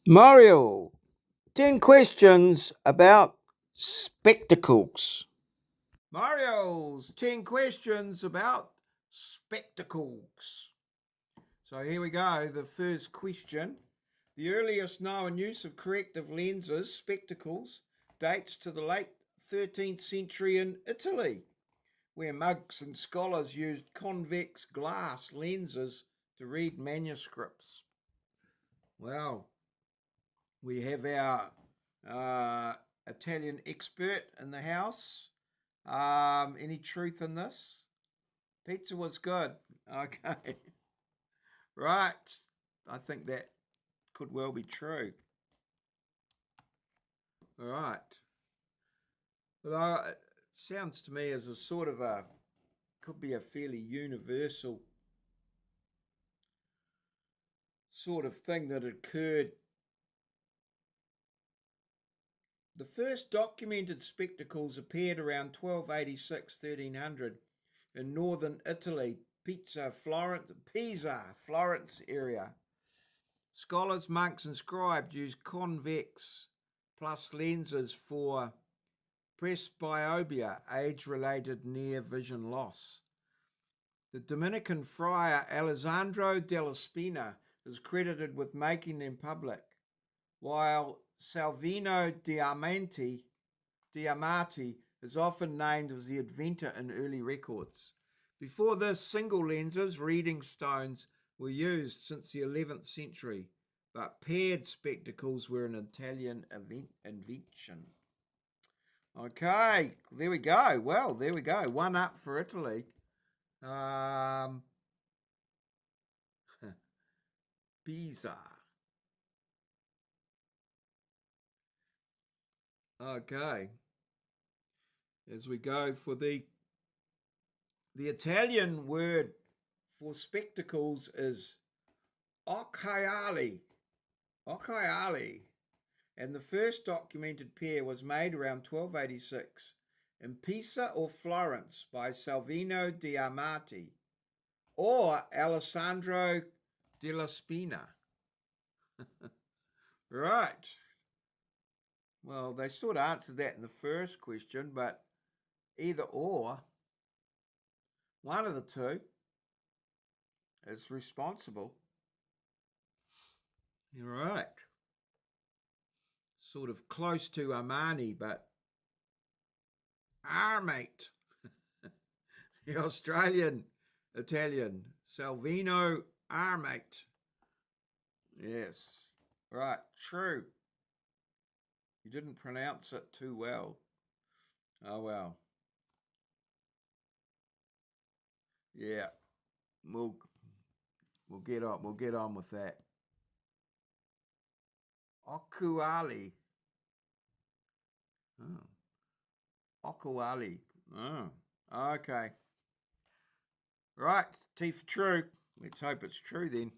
Mario, 10 questions about spectacles. Mario's 10 questions about spectacles. So here we go. The first question. The earliest known use of corrective lenses, spectacles, dates to the late 13th century in Italy, where monks and scholars used convex glass lenses to read manuscripts. Well, we have our uh, Italian expert in the house. Any truth in this? Pizza was good. Okay. Right. I think that could well be true. All right. Well, it sounds to me as a sort of a, could be a fairly universal sort of thing that occurred. The first documented spectacles appeared around 1286 1300 in northern Italy, Pisa, Florence area. Scholars, monks, and scribes used convex plus lenses for presbyopia, age-related near vision loss. The Dominican friar Alessandro della Spina is credited with making them public, while Salvino Diamati is often named as the inventor in early records. Before this, single lenses, reading stones, were used since the 11th century, but paired spectacles were an Italian invention. Okay, there we go. Well, there we go. One up for Italy. Um, Pisa. Okay, as we go for the Italian word for spectacles is occhiali. Occhiali. And the first documented pair was made around 1286 in Pisa or Florence by Salvino Diamati or Alessandro della Spina. Right. Well, they sort of answered that in the first question, but either or, one of the two is responsible. You're right. Sort of close to Armani, but our mate, the Australian Italian, Salvino Armate. Yes. Right, true. You didn't pronounce it too well. Oh well. Yeah. We'll we'll get on with that. Okuali. Oh. Okuali. Oh. Okay. Right, T for true. Let's hope it's true then.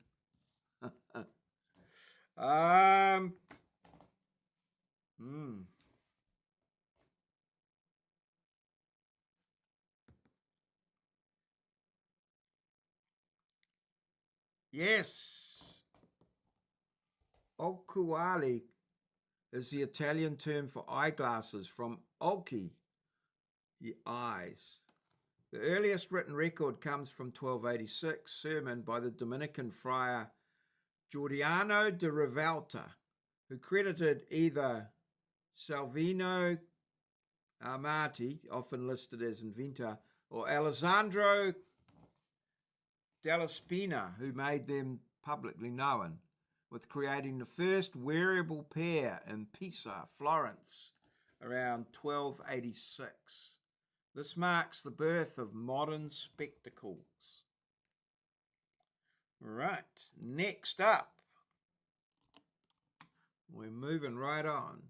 um hmm. Yes. Occhiali is the Italian term for eyeglasses from occhi, the eyes. The earliest written record comes from 1286, sermon by the Dominican friar Giordano de Rivalta, who credited either Salvino Armati, often listed as inventor, or Alessandro della Spina, who made them publicly known, with creating the first wearable pair in Pisa, Florence, around 1286. This marks the birth of modern spectacles. Right, next up, we're moving right on.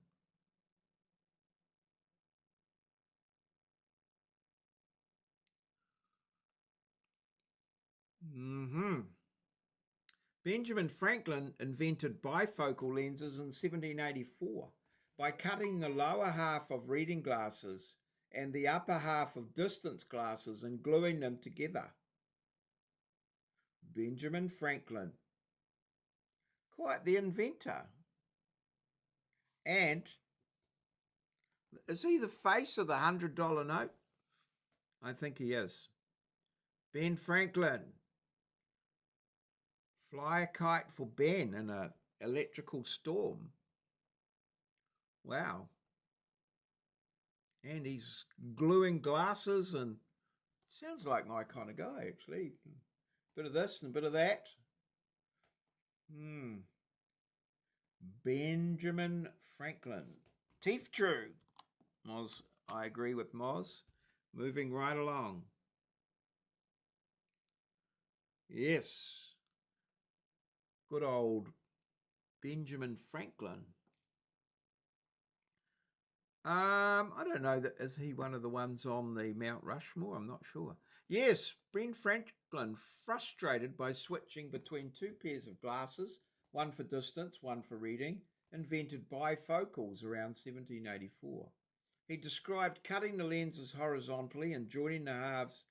Benjamin Franklin invented bifocal lenses in 1784 by cutting the lower half of reading glasses and the upper half of distance glasses and gluing them together. Benjamin Franklin. Quite the inventor. And is he the face of the $100 note? I think he is. Ben Franklin. Fly a kite for Ben in an electrical storm. Wow. And he's gluing glasses, and sounds like my kind of guy, actually. Bit of this and a bit of that. Benjamin Franklin. Teeth true. Moz, I agree with Moz. Moving right along. Yes. Good old Benjamin Franklin. I don't know. Is he one of the ones on the Mount Rushmore? I'm not sure. Yes, Ben Franklin, frustrated by switching between two pairs of glasses, one for distance, one for reading, invented bifocals around 1784. He described cutting the lenses horizontally and joining the halves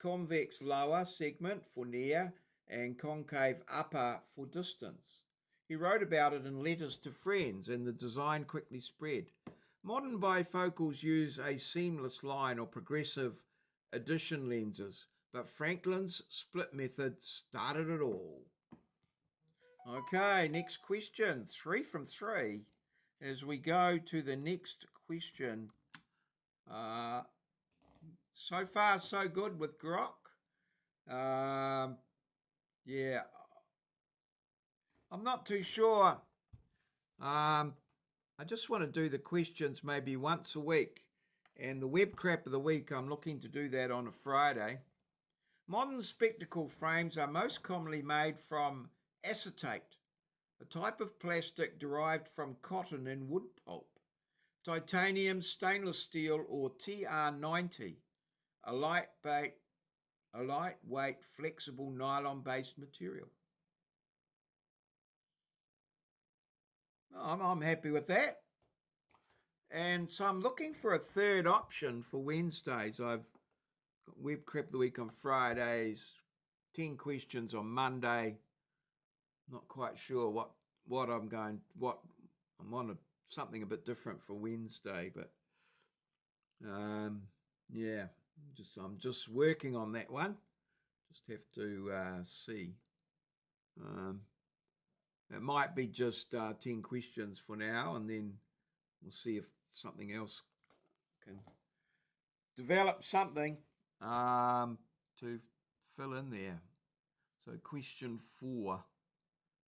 convex lower segment for near and concave upper for distance. He wrote about it in letters to friends, and the design quickly spread. Modern bifocals use a seamless line or progressive addition lenses, but Franklin's split method started it all. Okay, next question. 3 from 3. As we go to the next question. So far, so good with Grok. Yeah, I'm not too sure. I just want to do the questions maybe once a week. And the web crap of the week, I'm looking to do that on a Friday. Modern spectacle frames are most commonly made from acetate, a type of plastic derived from cotton and wood pulp. Titanium, stainless steel, or TR90, a lightweight, flexible nylon-based material. I'm happy with that. And so I'm looking for a third option for Wednesdays. I've got web crap of the week on Fridays, 10 questions on Monday. Not quite sure what I'm on something a bit different for Wednesday, but yeah, I'm just working on that one. Just have to see. It might be just 10 questions for now, and then we'll see if something else can develop something to fill in there. So question 4,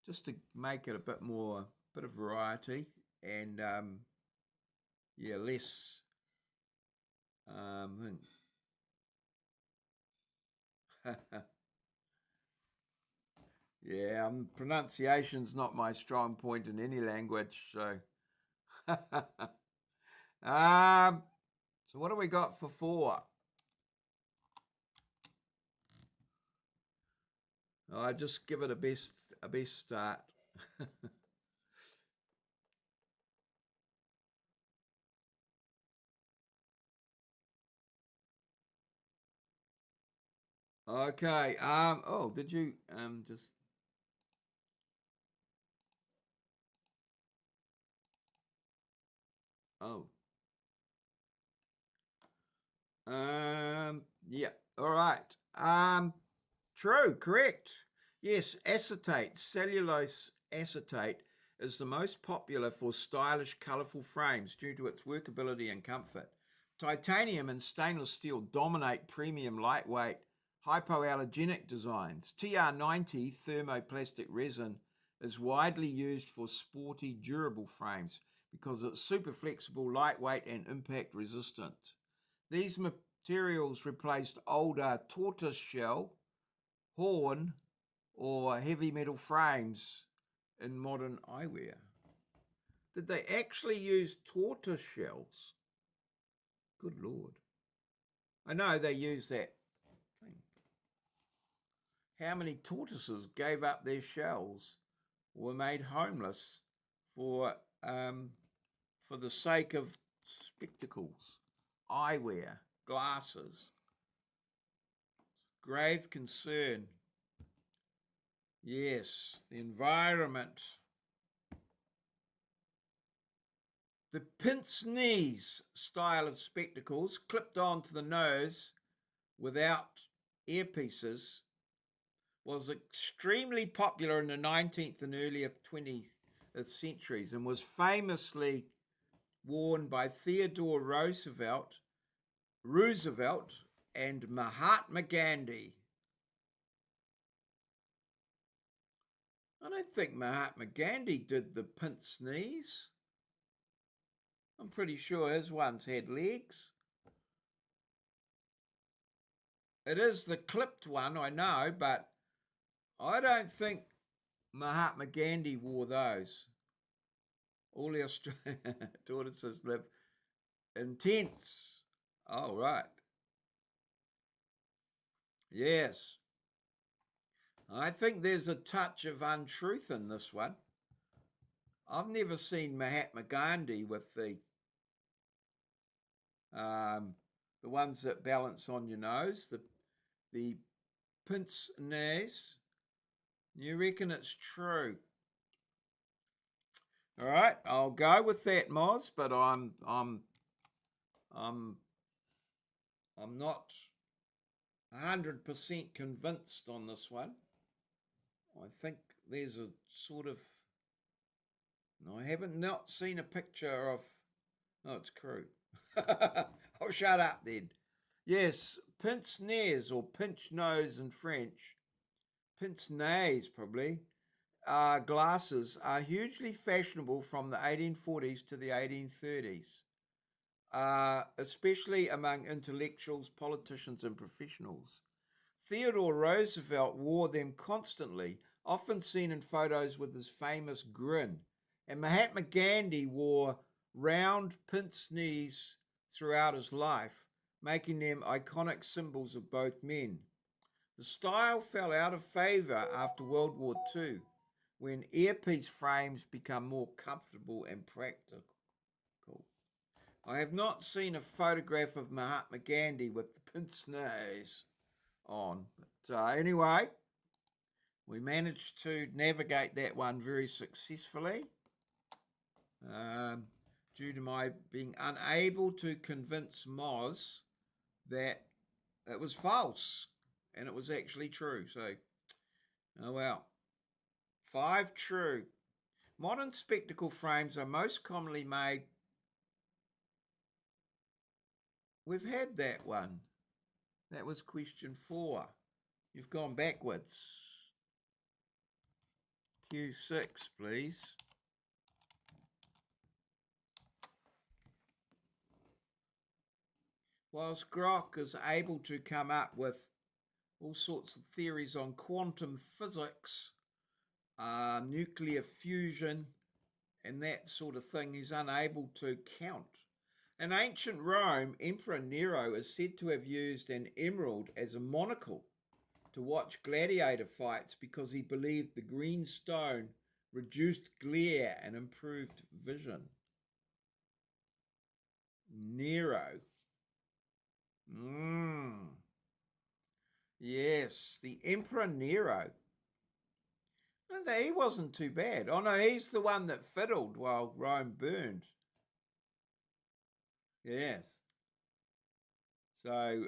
just to make it a bit of variety and less yeah, pronunciation's not my strong point in any language, so so what do we got for 4? I just give it a best start. Okay. Oh, did you just? Oh. Yeah. All right. True. Correct. Yes. Acetate, cellulose acetate, is the most popular for stylish, colourful frames due to its workability and comfort. Titanium and stainless steel dominate premium, lightweight, hypoallergenic designs. TR90 thermoplastic resin is widely used for sporty, durable frames because it's super flexible, lightweight, and impact resistant. These materials replaced older tortoiseshell, horn, or heavy metal frames in modern eyewear. Did they actually use tortoise shells? Good Lord. I know they use that thing. How many tortoises gave up their shells, were made homeless for the sake of spectacles, eyewear, glasses? Grave concern. Yes, the environment. The pince-nez style of spectacles clipped onto the nose without earpieces was extremely popular in the 19th and early 20th centuries and was famously worn by Theodore Roosevelt and Mahatma Gandhi. I don't think Mahatma Gandhi did the pince-nez. I'm pretty sure his ones had legs. It is the clipped one, I know, but I don't think Mahatma Gandhi wore those. All the Australian tortoises live in tents. Oh, right. Yes. I think there's a touch of untruth in this one. I've never seen Mahatma Gandhi with the ones that balance on your nose, the pince-nez. You reckon it's true? All right, I'll go with that, Moz, but I'm not 100% convinced on this one. I think there's a sort of. I haven't not seen a picture of. Oh, it's true. I'll shut up then. Yes, pince-nez or pinch nose in French. Pince-nez probably. Glasses are hugely fashionable from the 1840s to the 1830s, especially among intellectuals, politicians, and professionals. Theodore Roosevelt wore them constantly, often seen in photos with his famous grin, and Mahatma Gandhi wore round pince-nez throughout his life, making them iconic symbols of both men. The style fell out of favour after World War II, when earpiece frames become more comfortable and practical. I have not seen a photograph of Mahatma Gandhi with the pince-nez on. But anyway, we managed to navigate that one very successfully due to my being unable to convince Moz that it was false and it was actually true. So, oh well. 5 true. Modern spectacle frames are most commonly made. We've had that one. That was question 4. You've gone backwards. Q6, please. Whilst Grok is able to come up with all sorts of theories on quantum physics, nuclear fusion, and that sort of thing, he's unable to count. In ancient Rome, Emperor Nero is said to have used an emerald as a monocle to watch gladiator fights because he believed the green stone reduced glare and improved vision. Nero. Yes, the Emperor Nero. He wasn't too bad. Oh no, he's the one that fiddled while Rome burned. Yes. So,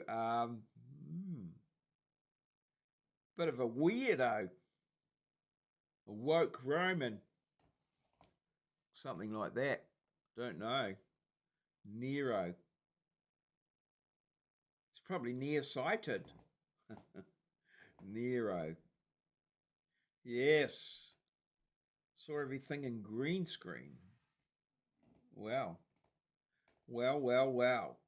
bit of a weirdo. A woke Roman. Something like that. Don't know. Nero. It's probably nearsighted. Nero. Yes. Saw everything in green screen. Wow. Well.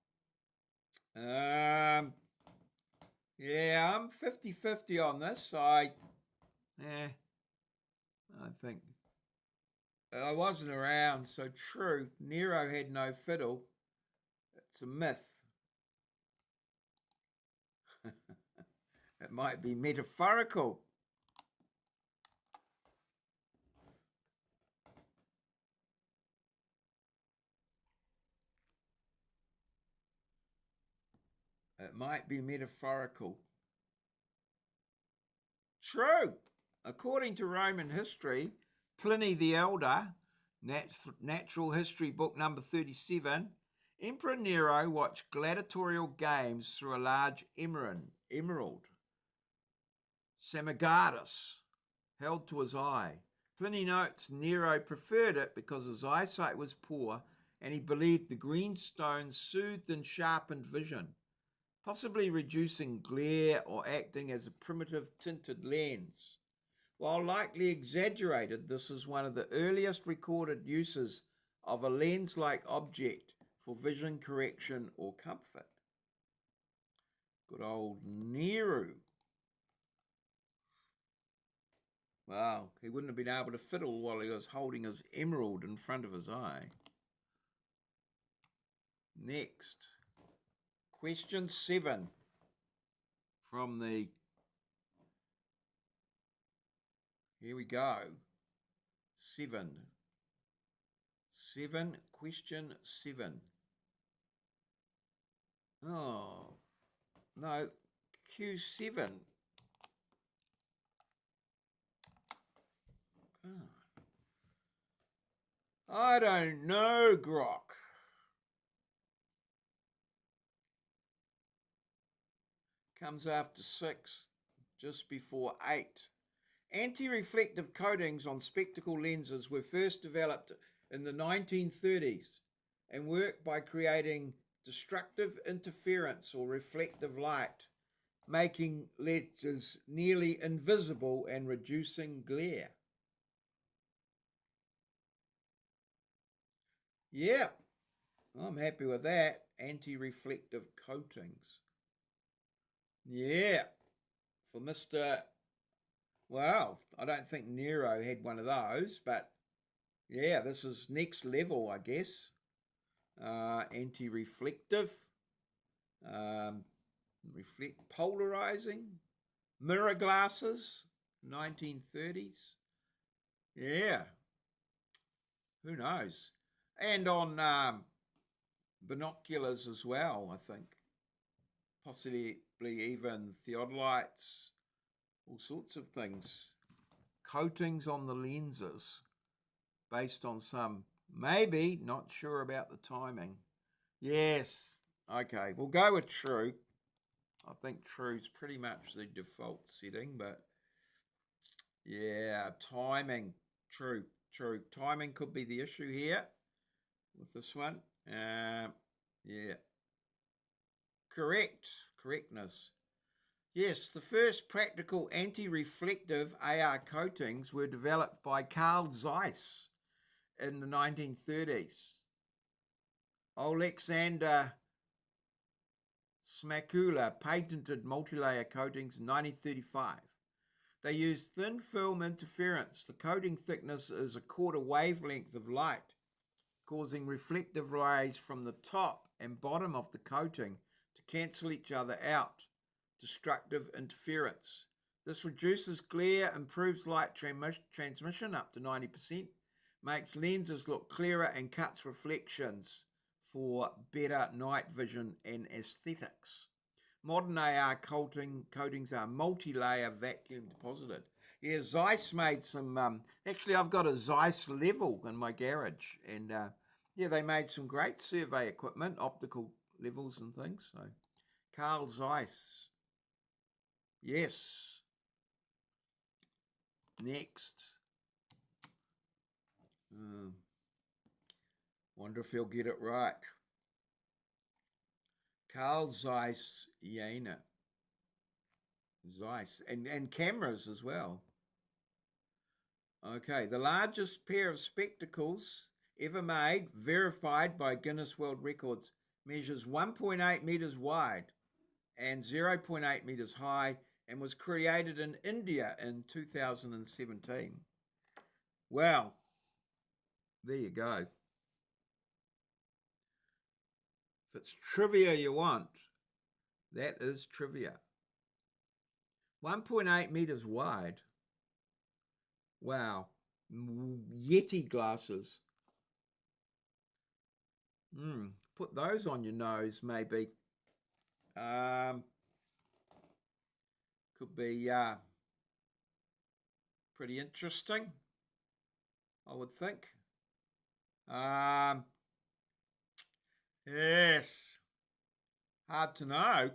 Yeah, I'm 50-50 on this. I think I wasn't around, so true. Nero had no fiddle. It's a myth. It might be metaphorical. It might be metaphorical. True. According to Roman history, Pliny the Elder, Natural History book number 37. Emperor Nero watched gladiatorial games through a large emerald, Samigatus, held to his eye. Pliny notes Nero preferred it because his eyesight was poor and he believed the green stones soothed and sharpened vision, possibly reducing glare or acting as a primitive tinted lens. While likely exaggerated, this is one of the earliest recorded uses of a lens-like object for vision correction or comfort. Good old Nero. Wow, he wouldn't have been able to fiddle while he was holding his emerald in front of his eye. Next, question 7 from the... Here we go. 7. Question 7. Oh, no, Q7. Oh. I don't know, Grok. Comes after 6, just before 8. Anti-reflective coatings on spectacle lenses were first developed in the 1930s and work by creating destructive interference or reflective light, making lenses nearly invisible and reducing glare. Yeah, I'm happy with that. Anti-reflective coatings. Yeah, for Mr. Well, I don't think Nero had one of those, but yeah, this is next level, I guess. Anti-reflective, polarizing, mirror glasses, 1930s. Yeah, who knows? And on binoculars as well, I think. Possibly even theodolites, all sorts of things. Coatings on the lenses based on some, maybe, not sure about the timing. Yes, okay, we'll go with true. I think true's pretty much the default setting, but yeah, timing, true. Timing could be the issue here with this one. Yeah. Correctness. Yes, the first practical anti-reflective AR coatings were developed by Carl Zeiss in the 1930s. Alexander Smakula patented multi-layer coatings in 1935. They use thin film interference. The coating thickness is a quarter wavelength of light, causing reflective rays from the top and bottom of the coating to cancel each other out. Destructive interference. This reduces glare, improves light transmission up to 90%, makes lenses look clearer and cuts reflections for better night vision and aesthetics. Modern AR coatings are multi-layer vacuum deposited. Yeah, Zeiss made some, actually I've got a Zeiss level in my garage, and yeah, they made some great survey equipment, optical levels and things. So Carl Zeiss. Yes. Next. Wonder if he'll get it right. Carl Zeiss Jena. Zeiss. And cameras as well. Okay, the largest pair of spectacles ever made, verified by Guinness World Records, measures 1.8 meters wide and 0.8 meters high, and was created in India in 2017. Well, there you go. If it's trivia you want, that is trivia. 1.8 meters wide. Wow. Yeti glasses. Put those on your nose, maybe. Could be pretty interesting, I would think. Yes. Hard to know.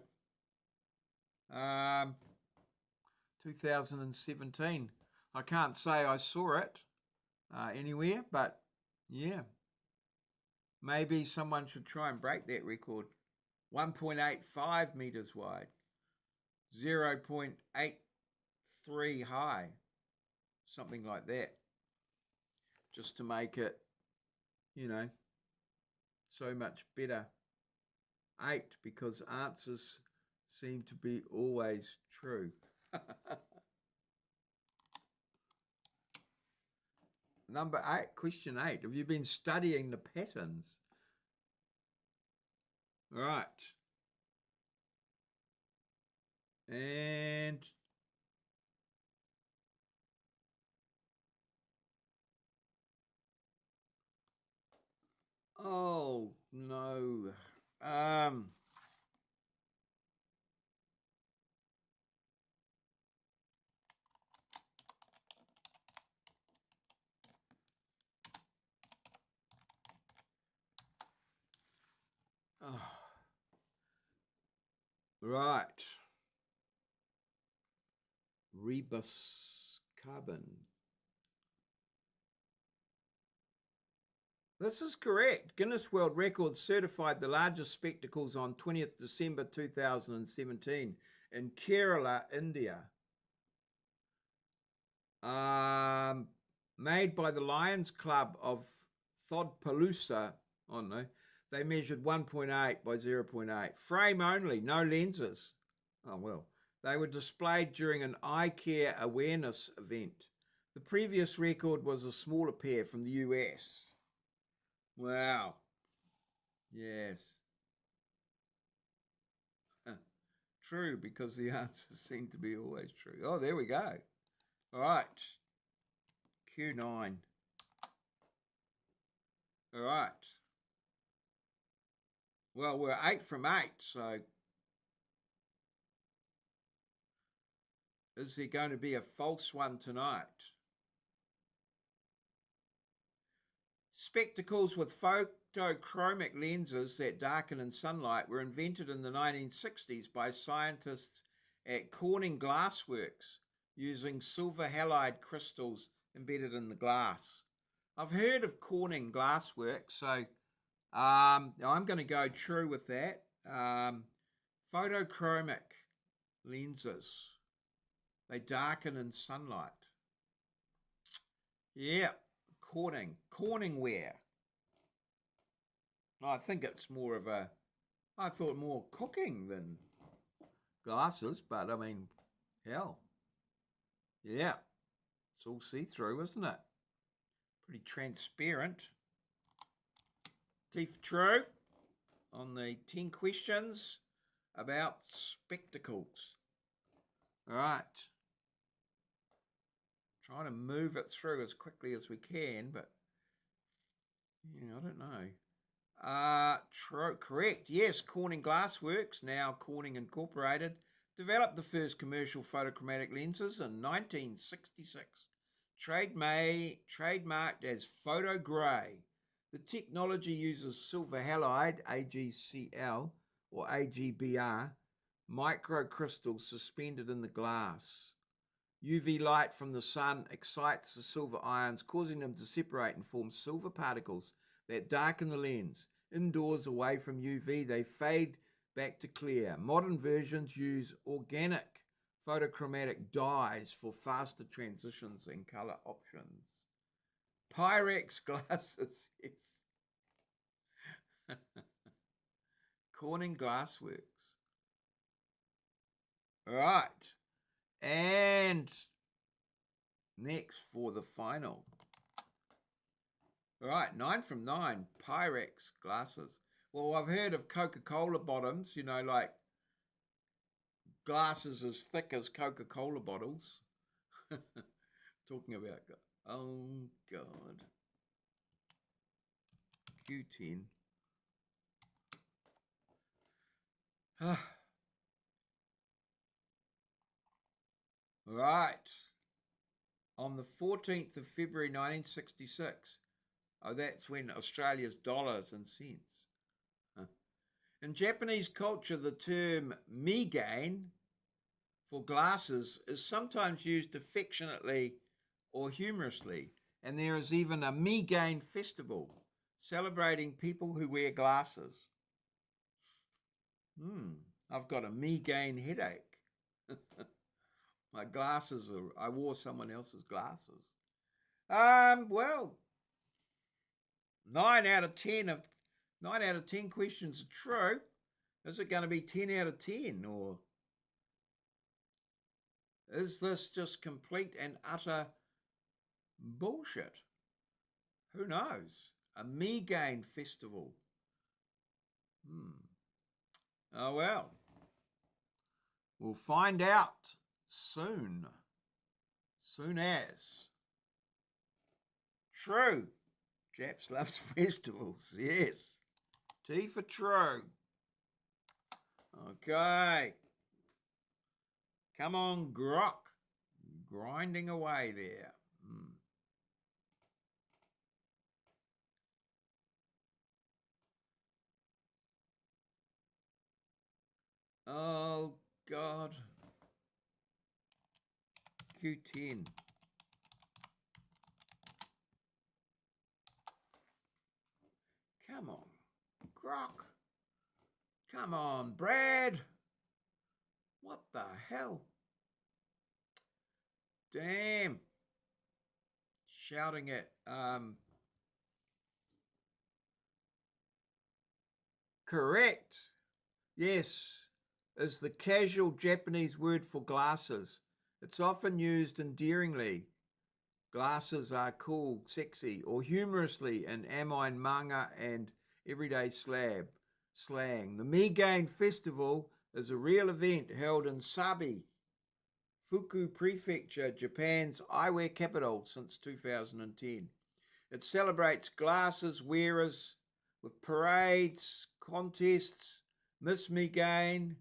2017. I can't say I saw it anywhere, but yeah, maybe someone should try and break that record. 1.85 meters wide, 0.83 high, something like that, just to make it, so much better. 8, because answers seem to be always true. Number 8, question 8. Have you been studying the patterns? Right. And oh no. Oh, right. Rebus carbon. This is correct. Guinness World Records certified the largest spectacles on 20th December 2017 in Kerala, India. Made by the Lions Club of Thodpaloosa. Oh no. They measured 1.8 by 0.8. Frame only, no lenses. Oh well. They were displayed during an eye care awareness event. The previous record was a smaller pair from the US. Wow. Yes. True, because the answers seem to be always true. Oh, there we go. All right. Q9. All right. Well, we're 8 from 8, so is there going to be a false one tonight? Spectacles with photochromic lenses that darken in sunlight were invented in the 1960s by scientists at Corning Glassworks using silver halide crystals embedded in the glass. I've heard of Corning Glassworks, so I'm going to go true with that. Photochromic lenses. They darken in sunlight. Yeah, Corningware. I think it's more of a, I thought more cooking than glasses, but I mean, hell. Yeah, it's all see-through, isn't it? Pretty transparent. Teeth true on the 10 questions about spectacles. All right. Trying to move it through as quickly as we can, but yeah, I don't know. True, correct. Yes, Corning Glassworks, now Corning Incorporated, developed the first commercial photochromatic lenses in 1966. Trademarked as Photo Grey. The technology uses silver halide, AgCl, or AgBr, microcrystals suspended in the glass. UV light from the sun excites the silver ions, causing them to separate and form silver particles that darken the lens. Indoors, away from UV, they fade back to clear. Modern versions use organic photochromatic dyes for faster transitions and color options. Pyrex glasses, yes. Corning Glassworks. All right. And next for the final. All right, 9 from 9, Pyrex glasses. Well, I've heard of Coca-Cola bottoms, like glasses as thick as Coca-Cola bottles. Talking about, oh God. Q10. Right. On the 14th of February 1966, Oh, that's when Australia's dollars and cents. Huh. In Japanese culture, the term migain for glasses is sometimes used affectionately or humorously, and there is even a migain festival celebrating people who wear glasses. I've got a migain headache. My glasses are, I wore someone else's glasses. Well, 9 out of 10 questions are true. Is it going to be 10 out of 10, or is this just complete and utter bullshit? Who knows? A migain festival. Oh well. We'll find out soon. Soon as. True. Japs loves festivals. Yes. T for true. Okay. Come on, grok. Grinding away there. Oh, God. Q10. Come on, grok. Come on, Brad. What the hell? Damn. Shouting it. Correct. Yes, is the casual Japanese word for glasses. It's often used endearingly. Glasses are cool, sexy, or humorously in anime, manga, and everyday slang. The Migain Festival is a real event held in Sabi, Fuku Prefecture, Japan's eyewear capital since 2010. It celebrates glasses wearers with parades, contests, Miss Migain,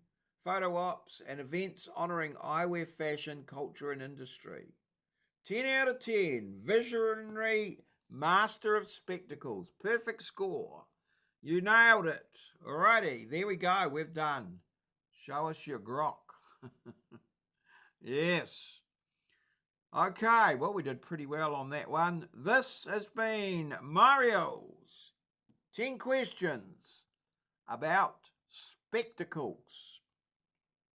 photo ops, and events honouring eyewear fashion, culture, and industry. 10 out of 10. Visionary master of spectacles. Perfect score. You nailed it. Alrighty, there we go. We've done. Show us your grok. Yes. Okay, well, we did pretty well on that one. This has been Mario's 10 questions about spectacles.